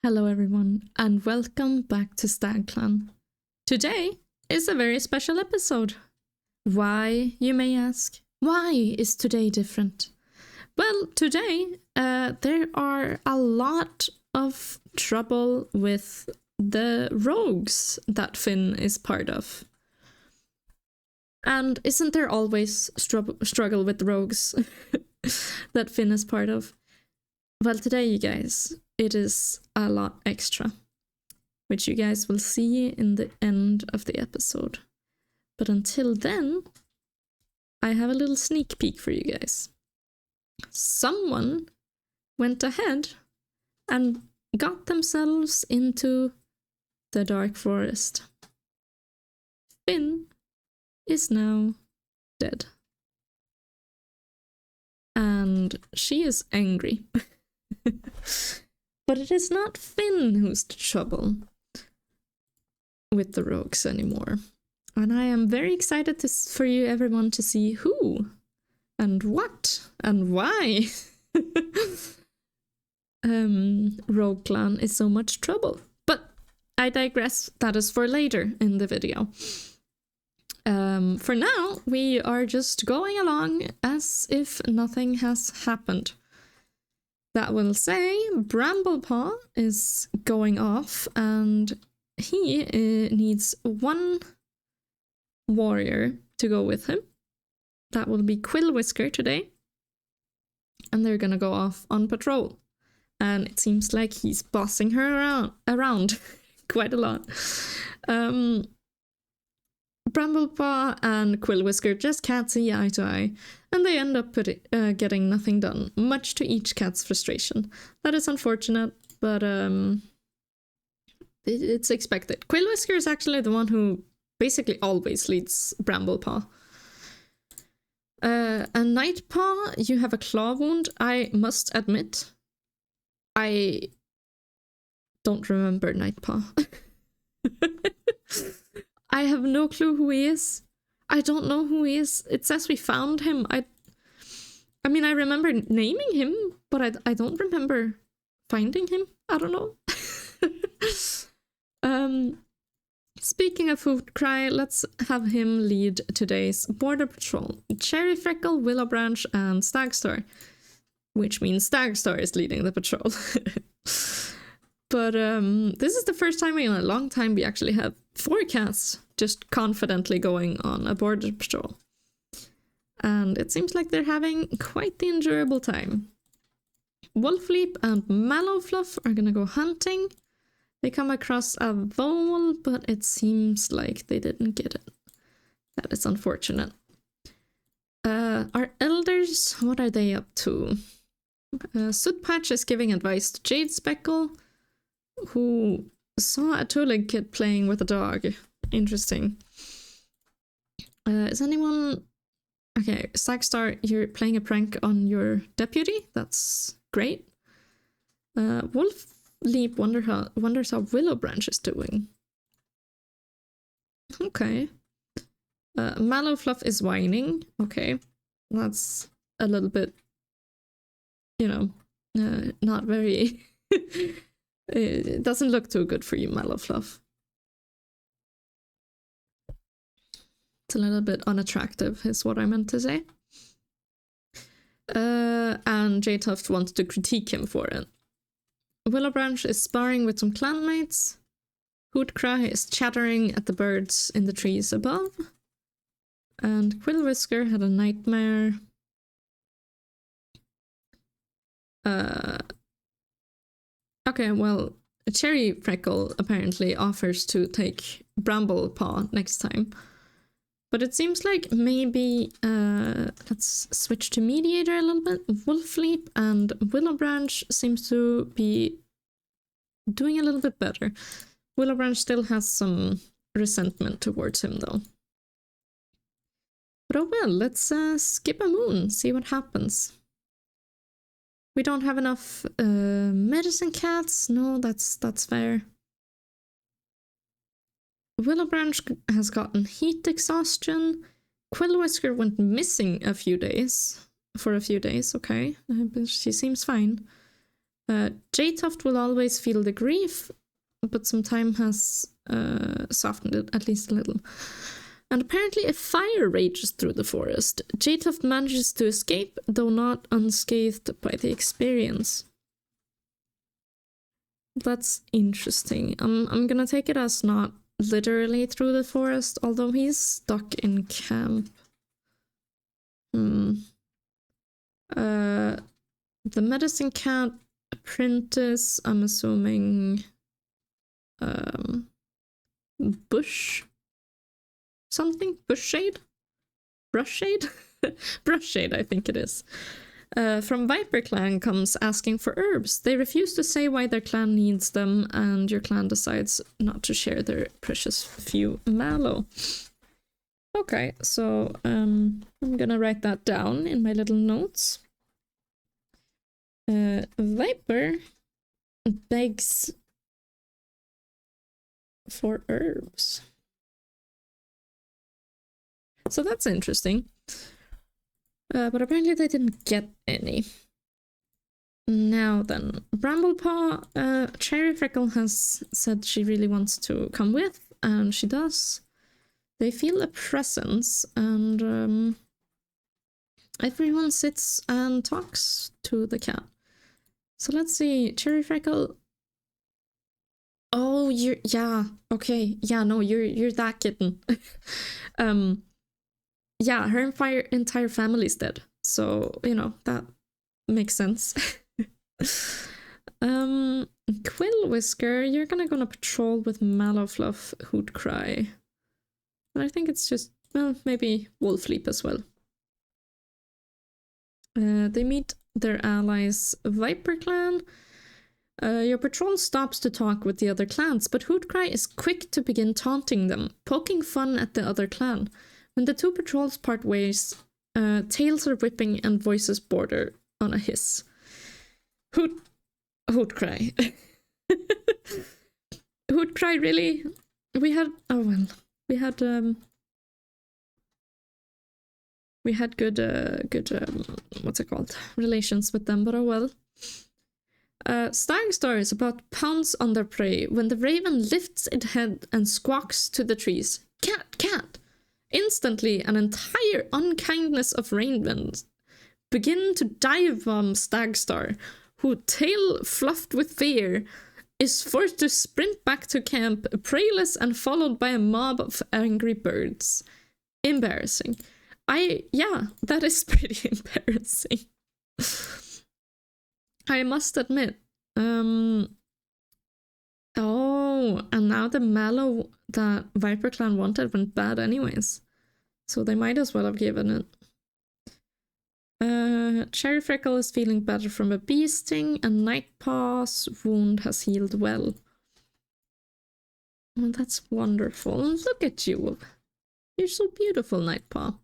Hello everyone, and welcome back to Stagclan. Today is a very special episode. Why, you may ask? Why is today different? Well, today there are a lot of trouble with the rogues that Finn is part of. And isn't there always struggle with the rogues that Finn is part of? Well, today, you guys, it is a lot extra, which you guys will see in the end of the episode. But until then, I have a little sneak peek for you guys. Someone went ahead and got themselves into the Dark Forest. Finn is now dead. And she is angry. But it is not Finn who's the trouble with the rogues anymore. And I am very excited for you everyone to see who and what and why Rogue Clan is so much trouble. But I digress, that is for later in the video. For now, we are just going along as if nothing has happened. That will say, Bramblepaw is going off and he needs one warrior to go with him. That will be Quillwhisker today. And they're gonna go off on patrol. And it seems like he's bossing her around quite a lot. Bramblepaw and Quillwhisker just can't see eye to eye, and they end up getting nothing done, much to each cat's frustration. That is unfortunate, but it's expected. Quillwhisker is actually the one who basically always leads Bramblepaw. And Nightpaw, you have a claw wound. I must admit, I don't remember Nightpaw. I have no clue who he is. I don't know who he is. It says we found him. I mean, I remember naming him, but I don't remember finding him. I don't know. Speaking of Food Cry, let's have him lead today's border patrol. Cherry Freckle, Willow Branch, and Stagstar. Which means Stagstar is leading the patrol. But this is the first time in a long time we actually have 4 cats just confidently going on a border patrol. And it seems like they're having quite the enjoyable time. Wolfleap and Mallowfluff are gonna go hunting. They come across a vole, but it seems like they didn't get it. That is unfortunate. Our elders, what are they up to? Sootpatch is giving advice to Jade Speckle, who saw a two-legged kid playing with a dog. Interesting. Is anyone... Okay, Sagstar, you're playing a prank on your deputy? That's great. Wolfleap wonders how Willow Branch is doing. Okay. Mallowfluff is whining. Okay. That's a little bit, you know, not very... It doesn't look too good for you, Mallowfluff. It's a little bit unattractive, is what I meant to say. And J-Tuft wants to critique him for it. Willow Branch is sparring with some clanmates. Hootcry is chattering at the birds in the trees above. And Quillwhisker had a nightmare. Okay, well, Cherry Freckle apparently offers to take Bramblepaw next time. But it seems like maybe, let's switch to Mediator a little bit. Wolfleap and Willow Branch seems to be doing a little bit better. Willow Branch still has some resentment towards him, though. But oh well, let's skip a moon, see what happens. We don't have enough medicine cats. No, that's fair. Willow Branch has gotten heat exhaustion. Quillwhisker went missing for a few days, okay. But she seems fine. J-Tuft will always feel the grief, but some time has softened it at least a little. And apparently a fire rages through the forest. J-Tuft manages to escape, though not unscathed by the experience. That's interesting. I'm gonna take it as not literally through the forest, although he's stuck in camp. The medicine cat apprentice, I'm assuming bush something? Bush shade? Brush shade? Brush shade, I think it is. From Viper Clan comes asking for herbs. They refuse to say why their clan needs them, and your clan decides not to share their precious few mallow. Okay, so I'm gonna write that down in my little notes. Viper begs for herbs. So that's interesting. But apparently they didn't get any. Now then, Bramblepaw, Cherry Freckle has said she really wants to come with, and she does. They feel a presence, and everyone sits and talks to the cat. So let's see, Cherry Freckle. Oh, yeah, okay, yeah, no, you're that kitten. Yeah, her entire family's dead, so, you know, that makes sense. Quill Whisker, you're gonna go on a patrol with Mallowfluff, Hoot Cry. But I think it's just, well, maybe Wolfleap as well. They meet their allies, Viper Clan. Your patrol stops to talk with the other clans, but Hoot Cry is quick to begin taunting them, poking fun at the other clan. When the two patrols part ways, tails are whipping and voices border on a hiss. Hoot Cry. Hoot Cry, really? We had good what's it called, relations with them, but oh well. Stagstar is about to pounce on their prey when the raven lifts its head and squawks to the trees. Cat, cat! Instantly, an entire unkindness of ravens begin to dive bomb Stagstar, who, tail fluffed with fear, is forced to sprint back to camp, preyless and followed by a mob of angry birds. Embarrassing. Yeah, that is pretty embarrassing. I must admit. Oh, and now the mallow that Viper Clan wanted went bad anyways. So they might as well have given it. Cherry Freckle is feeling better from a bee sting, and Nightpaw's wound has healed well. Oh, that's wonderful. Look at you. You're so beautiful, Nightpaw.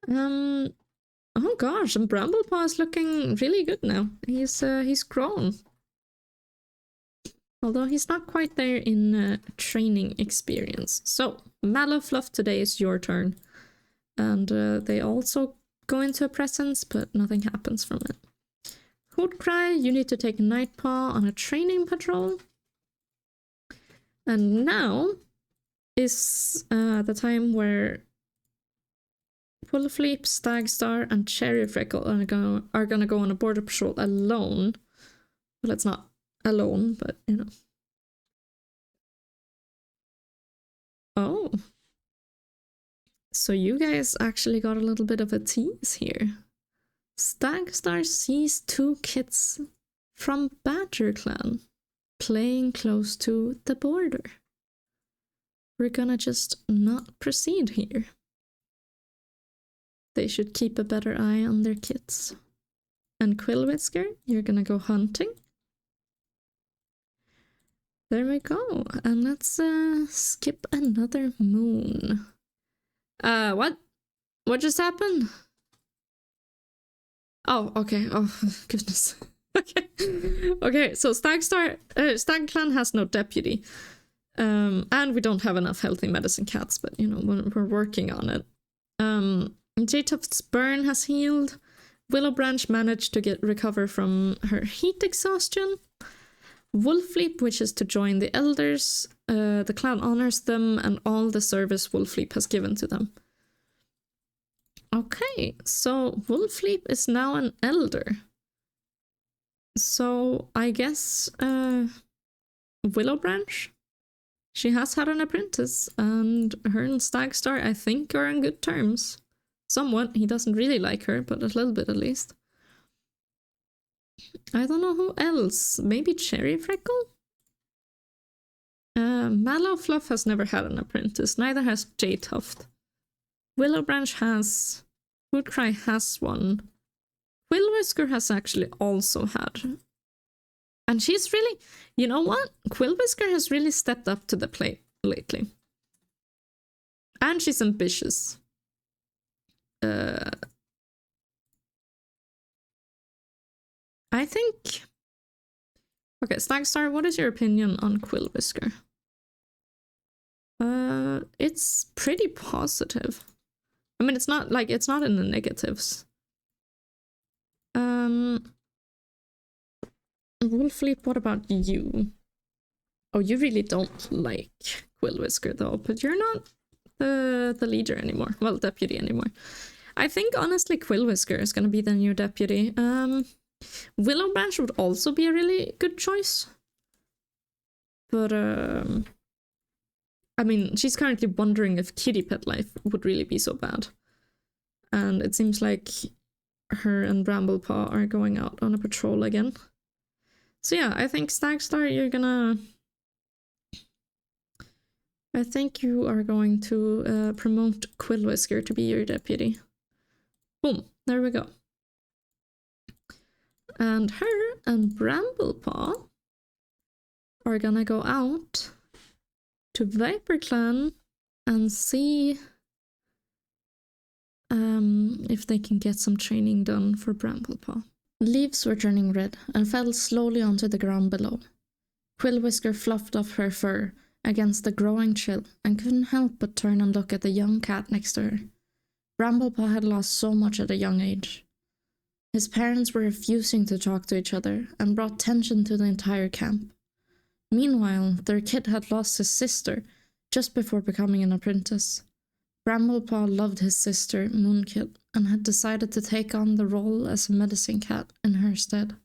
Oh gosh, and Bramblepaw is looking really good now. He's grown. Although he's not quite there in training experience. So, Mallowfluff, today is your turn. And they also go into a presence, but nothing happens from it. Hoot Cry, you need to take Nightpaw on a training patrol. And now is the time where Wolfleap, Stagstar, and Cherry Freckle are gonna go on a border patrol alone. Well, it's not alone, but you know. Oh. So you guys actually got a little bit of a tease here. Stagstar sees two kids from Badger Clan playing close to the border. We're gonna just not proceed here. They should keep a better eye on their kids. And Quill Whisker, you're gonna go hunting. There we go. And let's skip another moon. What? What just happened? Oh, okay. Oh, goodness. Okay. Okay, so Stagclan has no deputy. And we don't have enough healthy medicine cats, but you know, we're working on it. J-Tuft's burn has healed. Willowbranch managed to recover from her heat exhaustion. Wolfleap wishes to join the elders. The clan honors them and all the service Wolfleap has given to them. Okay, so Wolfleap is now an elder. So I guess Willowbranch, she has had an apprentice, and her and Stagstar, I think, are on good terms. Somewhat. He doesn't really like her, but a little bit at least. I don't know who else. Maybe Cherry Freckle? Mallow Fluff has never had an apprentice. Neither has Jay Tuft. Willowbranch has. Woodcry has one. Quillwhisker has actually also had. And she's really... You know what? Quillwhisker has really stepped up to the plate lately. And she's ambitious. I think... Okay, Stagstar, what is your opinion on Quillwhisker? It's pretty positive. I mean, it's not in the negatives. Wolfleap, what about you? Oh, you really don't like Quillwhisker though, but you're not the leader anymore. Well, deputy anymore. I think honestly Quillwhisker is gonna be the new deputy. Willowbranch would also be a really good choice. But I mean, she's currently wondering if kitty pet life would really be so bad. And it seems like her and Bramblepaw are going out on a patrol again. So yeah, I think Stagstar, I think you are going to promote Quillwhisker to be your deputy. Boom, there we go. And her and Bramblepaw are gonna go out to ViperClan and see if they can get some training done for Bramblepaw. Leaves were turning red and fell slowly onto the ground below. Quillwhisker fluffed off her fur against the growing chill and couldn't help but turn and look at the young cat next to her. Bramblepaw had lost so much at a young age. His parents were refusing to talk to each other and brought tension to the entire camp. Meanwhile, their kid had lost his sister just before becoming an apprentice. Bramblepaw loved his sister, Moonkit, and had decided to take on the role as a medicine cat in her stead.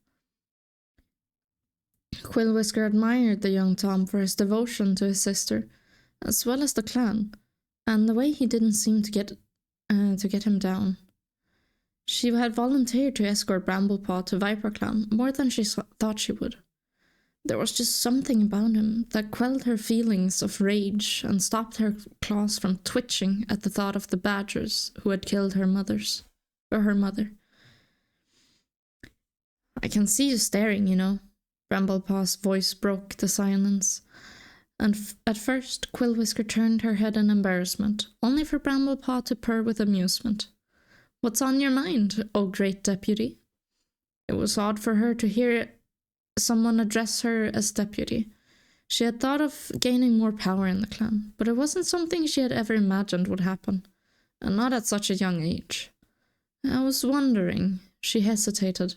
Quillwhisker admired the young Tom for his devotion to his sister, as well as the clan, and the way he didn't seem to get him down. She had volunteered to escort Bramblepaw to ViperClan more than she thought she would. There was just something about him that quelled her feelings of rage and stopped her claws from twitching at the thought of the badgers who had killed her mother. I can see you staring, you know. Bramblepaw's voice broke the silence. And at first, Quillwhisker turned her head in embarrassment, only for Bramblepaw to purr with amusement. What's on your mind, oh great deputy? It was odd for her to hear someone address her as deputy. She had thought of gaining more power in the clan, but it wasn't something she had ever imagined would happen, and not at such a young age. I was wondering, she hesitated,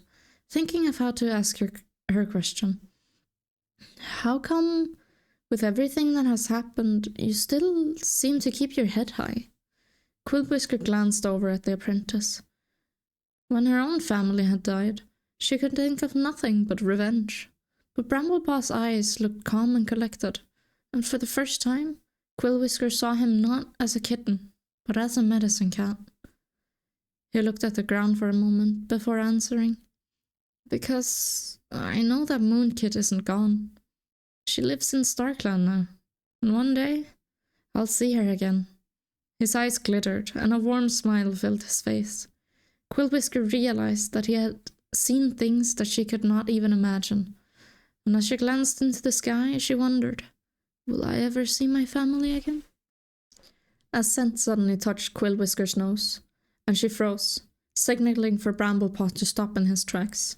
thinking of how to ask her question. How come, with everything that has happened, you still seem to keep your head high? Quillwhisker glanced over at the apprentice. When her own family had died, she could think of nothing but revenge. But Bramblepaw's eyes looked calm and collected, and for the first time, Quillwhisker saw him not as a kitten, but as a medicine cat. He looked at the ground for a moment before answering. Because I know that Moonkit isn't gone. She lives in Stagclan now, and one day I'll see her again. His eyes glittered, and a warm smile filled his face. Quillwhisker realized that he had seen things that she could not even imagine, and as she glanced into the sky, she wondered, will I ever see my family again? A scent suddenly touched Quillwhisker's nose, and she froze, signaling for Bramblepaw to stop in his tracks.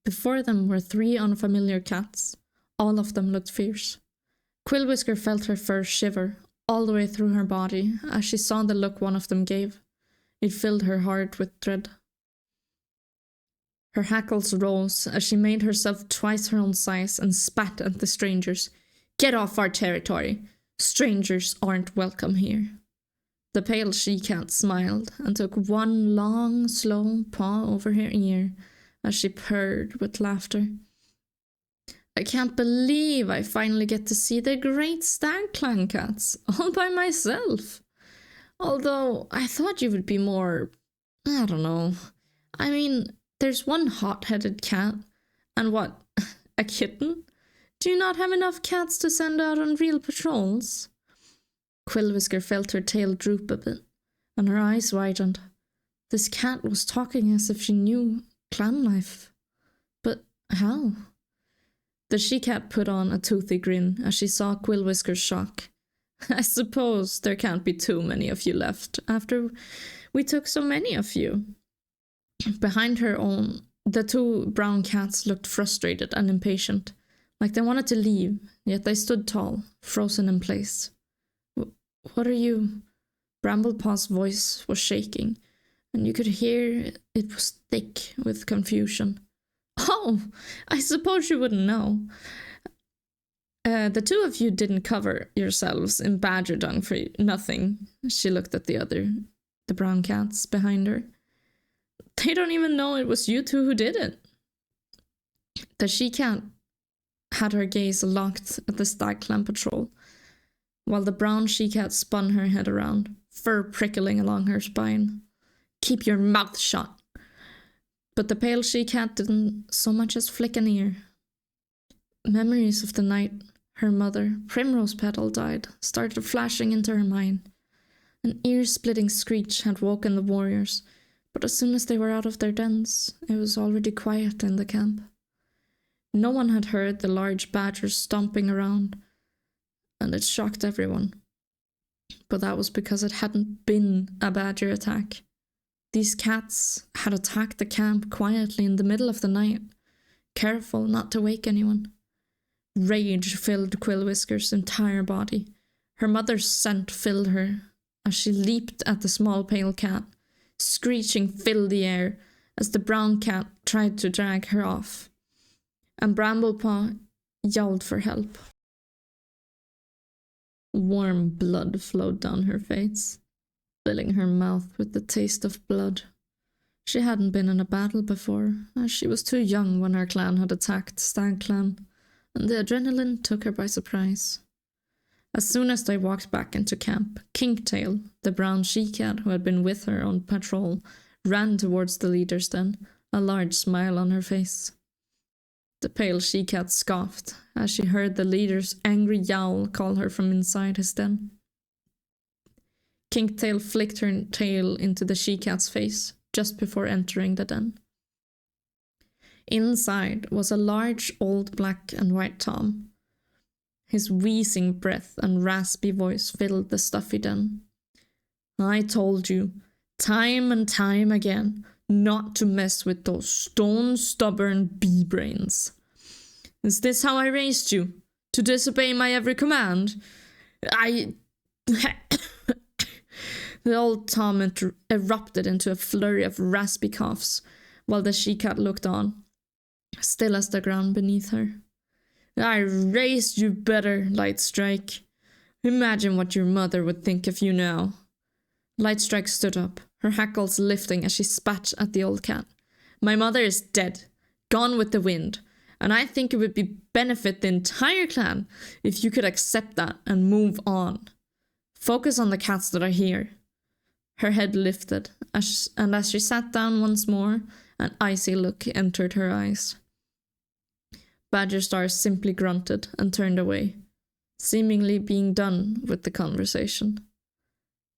Before them were 3 unfamiliar cats. All of them looked fierce. Quillwhisker felt her fur shiver all the way through her body as she saw the look one of them gave. It filled her heart with dread. Her hackles rose as she made herself twice her own size and spat at the strangers. "Get off our territory! Strangers aren't welcome here." The pale she-cat smiled and took one long, slow paw over her ear as she purred with laughter. "I can't believe I finally get to see the great Stagclan cats, all by myself. Although I thought you would be more, I don't know. I mean, there's one hot-headed cat, and what, a kitten? Do you not have enough cats to send out on real patrols?" Quillwhisker felt her tail droop a bit, and her eyes widened. This cat was talking as if she knew clan life. But how? The she-cat put on a toothy grin as she saw Quillwhisker's shock. "I suppose there can't be too many of you left after we took so many of you." Behind her own, the two brown cats looked frustrated and impatient, like they wanted to leave, yet they stood tall, frozen in place. What are you?" Bramblepaw's voice was shaking, and you could hear it was thick with confusion. "Oh, I suppose you wouldn't know. The two of you didn't cover yourselves in badger dung for nothing." She looked at the brown cats behind her. "They don't even know it was you two who did it." The she-cat had her gaze locked at the Stagclan patrol, while the brown she-cat spun her head around, fur prickling along her spine. "Keep your mouth shut." But the pale she-cat didn't so much as flick an ear. Memories of the night her mother, Primrose Petal, died started flashing into her mind. An ear-splitting screech had woken the warriors, but as soon as they were out of their dens, it was already quiet in the camp. No one had heard the large badgers stomping around, and it shocked everyone. But that was because it hadn't been a badger attack. These cats had attacked the camp quietly in the middle of the night, careful not to wake anyone. Rage filled Quillwhisker's entire body. Her mother's scent filled her as she leaped at the small pale cat. Screeching filled the air as the brown cat tried to drag her off, and Bramblepaw yelled for help. Warm blood flowed down her face, filling her mouth with the taste of blood. She hadn't been in a battle before, as she was too young when her clan had attacked Stagclan, and the adrenaline took her by surprise. As soon as they walked back into camp, Kinktail, the brown she-cat who had been with her on patrol, ran towards the leader's den, a large smile on her face. The pale she-cat scoffed as she heard the leader's angry yowl call her from inside his den. Kinktail flicked her tail into the she-cat's face just before entering the den. Inside was a large old black and white Tom. His wheezing breath and raspy voice filled the stuffy den. "I told you, time and time again, not to mess with those stone-stubborn bee-brains. Is this how I raised you? To disobey my every command? The old Tom erupted into a flurry of raspy coughs, while the she-cat looked on, still as the ground beneath her. "I raised you better, Lightstrike. Imagine what your mother would think of you now." Lightstrike stood up, her hackles lifting as she spat at the old cat. "My mother is dead, gone with the wind, and I think it would benefit the entire clan if you could accept that and move on. Focus on the cats that are here." Her head lifted, and as she sat down once more, an icy look entered her eyes. Badgerstar simply grunted and turned away, seemingly being done with the conversation.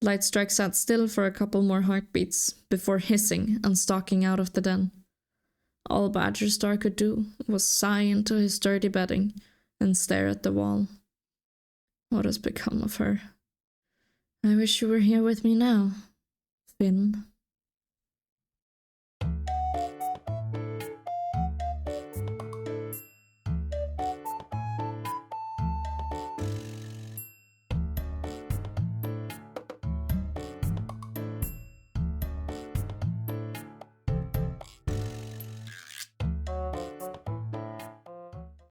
Lightstrike sat still for a couple more heartbeats before hissing and stalking out of the den. All Badgerstar could do was sigh into his dirty bedding and stare at the wall. What has become of her? I wish you were here with me now, Finn.